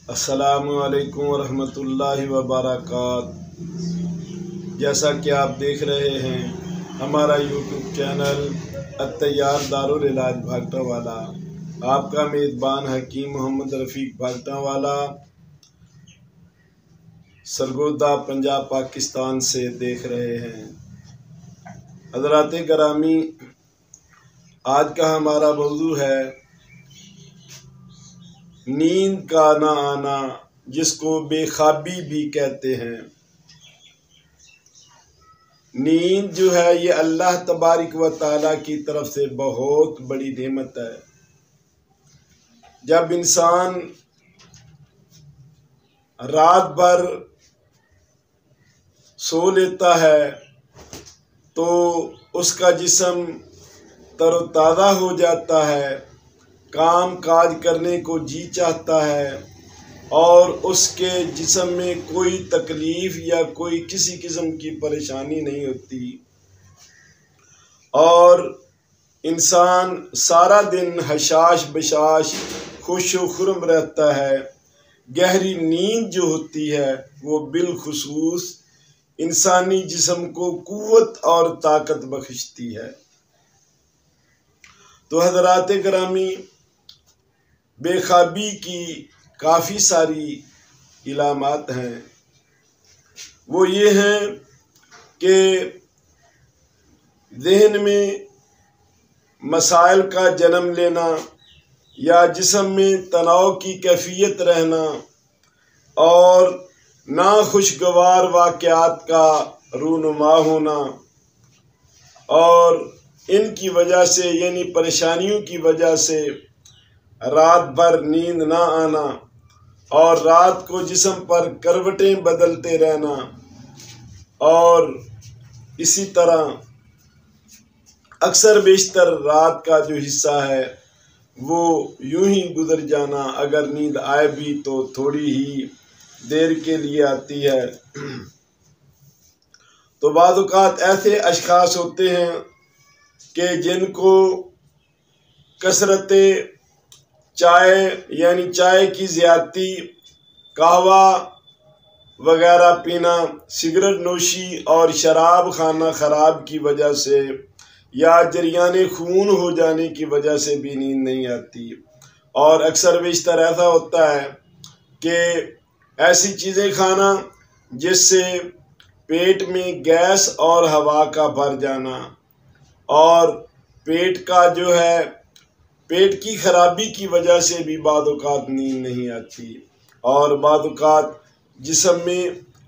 السلام علیکم ورحمۃ اللہ وبرکاتہ۔ جیسا کہ آپ دیکھ رہے ہیں ہمارا یوٹیوب چینل الطیار دارالعلاج بھاگٹا والا، آپ کا میزبان حکیم محمد رفیق بھاگٹا والا سرگودا پنجاب پاکستان سے دیکھ رہے ہیں۔ حضرات گرامی، آج کا ہمارا موضوع ہے نیند کا نہ آنا، جس کو بے خوابی بھی کہتے ہیں۔ نیند جو ہے یہ اللہ تبارک و تعالیٰ کی طرف سے بہت بڑی نعمت ہے۔ جب انسان رات بھر سو لیتا ہے تو اس کا جسم تر و تازہ ہو جاتا ہے، کام کاج کرنے کو جی چاہتا ہے، اور اس کے جسم میں کوئی تکلیف یا کوئی کسی قسم کی پریشانی نہیں ہوتی، اور انسان سارا دن حشاش بشاش خوش و خرم رہتا ہے۔ گہری نیند جو ہوتی ہے وہ بالخصوص انسانی جسم کو قوت اور طاقت بخشتی ہے۔ تو حضرات گرامی، بے خوابی کی کافی ساری علامات ہیں۔ وہ یہ ہیں کہ ذہن میں مسائل کا جنم لینا، یا جسم میں تناؤ کی کیفیت رہنا، اور ناخوشگوار واقعات کا رونما ہونا، اور ان کی وجہ سے یعنی پریشانیوں کی وجہ سے رات بھر نیند نہ آنا، اور رات کو جسم پر کروٹیں بدلتے رہنا، اور اسی طرح اکثر بیشتر رات کا جو حصہ ہے وہ یوں ہی گزر جانا، اگر نیند آئے بھی تو تھوڑی ہی دیر کے لیے آتی ہے۔ تو بعض اوقات ایسے اشخاص ہوتے ہیں کہ جن کو کثرت چائے یعنی چائے کی زیادتی، قہوہ وغیرہ پینا، سگریٹ نوشی اور شراب خانہ خراب کی وجہ سے یا جریان خون ہو جانے کی وجہ سے بھی نیند نہیں آتی، اور اکثر بیشتر ایسا ہوتا ہے کہ ایسی چیزیں کھانا جس سے پیٹ میں گیس اور ہوا کا بھر جانا، اور پیٹ کی خرابی کی وجہ سے بھی بعض اوقات نیند نہیں آتی، اور بعض اوقات جسم میں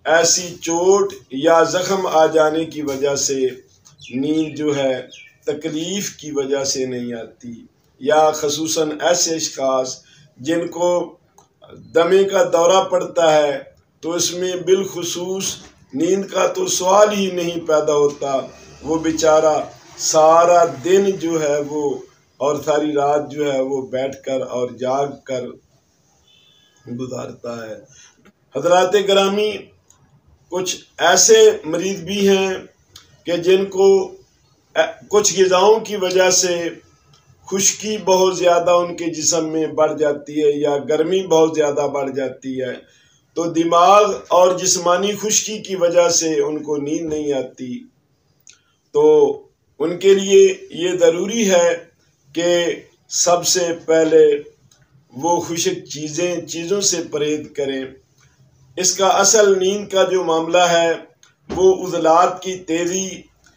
ایسی چوٹ یا زخم آ جانے کی وجہ سے نیند جو ہے تکلیف کی وجہ سے نہیں آتی، یا خصوصاً ایسے اشخاص جن کو دمے کا دورہ پڑتا ہے تو اس میں بالخصوص نیند کا تو سوال ہی نہیں پیدا ہوتا، وہ بیچارہ سارا دن جو ہے وہ اور ساری رات جو ہے وہ بیٹھ کر اور جاگ کر گزارتا ہے۔ حضرات گرامی، کچھ ایسے مریض بھی ہیں کہ جن کو کچھ غذاؤں کی وجہ سے خشکی بہت زیادہ ان کے جسم میں بڑھ جاتی ہے، یا گرمی بہت زیادہ بڑھ جاتی ہے، تو دماغ اور جسمانی خشکی کی وجہ سے ان کو نیند نہیں آتی۔ تو ان کے لیے یہ ضروری ہے کہ سب سے پہلے وہ خشک چیزوں سے پرہیز کریں۔ اس کا اصل نیند کا جو معاملہ ہے وہ عضلات کی تیزی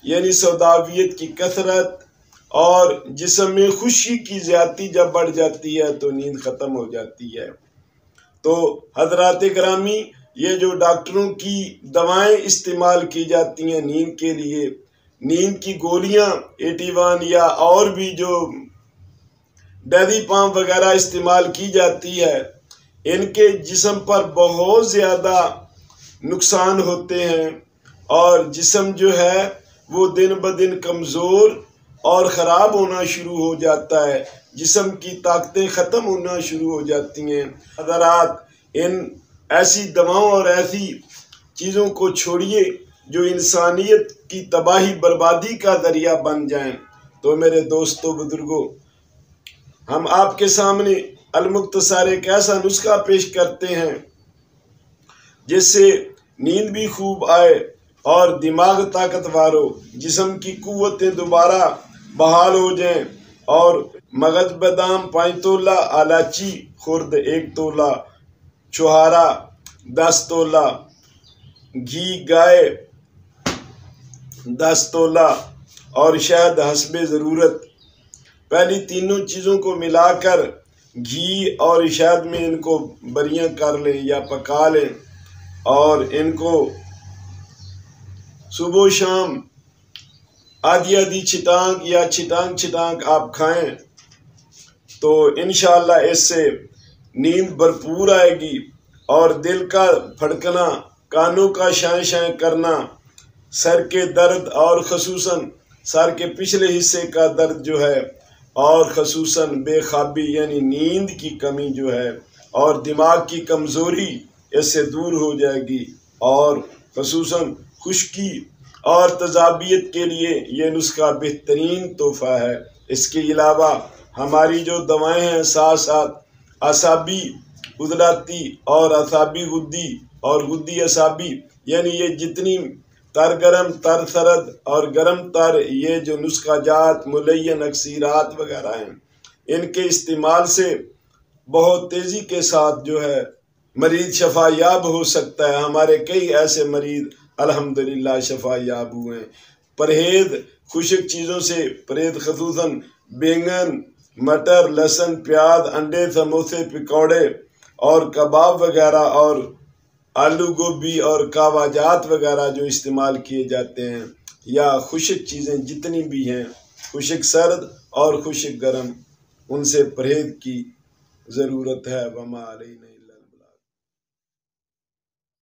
یعنی سوداویت کی کثرت اور جسم میں خشکی کی زیادتی جب بڑھ جاتی ہے تو نیند ختم ہو جاتی ہے۔ تو حضرات گرامی، یہ جو ڈاکٹروں کی دوائیں استعمال کی جاتی ہیں نیند کے لیے، نیند کی گولیاں 81 یا اور بھی جو ڈیزیپام وغیرہ استعمال کی جاتی ہے، ان کے جسم پر بہت زیادہ نقصان ہوتے ہیں، اور جسم جو ہے وہ دن بدن کمزور اور خراب ہونا شروع ہو جاتا ہے، جسم کی طاقتیں ختم ہونا شروع ہو جاتی ہیں۔ حضرات، ان ایسی دواؤں اور ایسی چیزوں کو چھوڑیے جو انسانیت کی تباہی بربادی کا ذریعہ بن جائیں۔ تو میرے دوستو بزرگوں، ہم آپ کے سامنے المختصر ایک ایسا نسخہ پیش کرتے ہیں جس سے نیند بھی خوب آئے اور دماغ طاقتور ہو، جسم کی قوتیں دوبارہ بحال ہو جائیں، اور مغز بادام 5 تولہ، الائچی خرد 1 تولہ، چھہارا 10 تولہ، گھی گائے 10 تولہ اور شہد حسب ضرورت۔ پہلی تینوں چیزوں کو ملا کر گھی اور شہد میں ان کو بریاں کر لیں یا پکا لیں، اور ان کو صبح و شام آدھی آدھی چھٹانک یا چھٹانک آپ کھائیں تو انشاءاللہ اس سے نیند بھرپور آئے گی، اور دل کا پھڑکنا، کانوں کا شائیں شائیں کرنا، سر کے درد اور خصوصاً سر کے پچھلے حصے کا درد جو ہے، اور خصوصاً بے خوابی یعنی نیند کی کمی جو ہے، اور دماغ کی کمزوری اس سے دور ہو جائے گی، اور خصوصاً خشکی اور تذابیت کے لیے یہ نسخہ بہترین تحفہ ہے۔ اس کے علاوہ ہماری جو دوائیں ہیں ساتھ ساتھ اعصابی عضلاتی اور اعصابی غدی اور غدی اعصابی، یعنی یہ جتنی تر گرم، تر سرد اور گرم تر یہ جو نسخہ جات، ملین اکسیرات وغیرہ ہیں، ان کے استعمال سے بہت تیزی کے ساتھ جو ہے مریض شفا یاب ہو سکتا ہے۔ ہمارے کئی ایسے مریض الحمدللہ شفا یاب ہوئے ہیں۔ پرہیز خشک چیزوں سے پرہیز، خصوصاً بینگن، مٹر، لہسن، پیاز، انڈے، سموسے، پکوڑے اور کباب وغیرہ، اور آلو گوبھی اور کاوا جات وغیرہ جو استعمال کیے جاتے ہیں، یا خشک چیزیں جتنی بھی ہیں، خشک سرد اور خشک گرم، ان سے پرہیز کی ضرورت ہے۔ وما علینا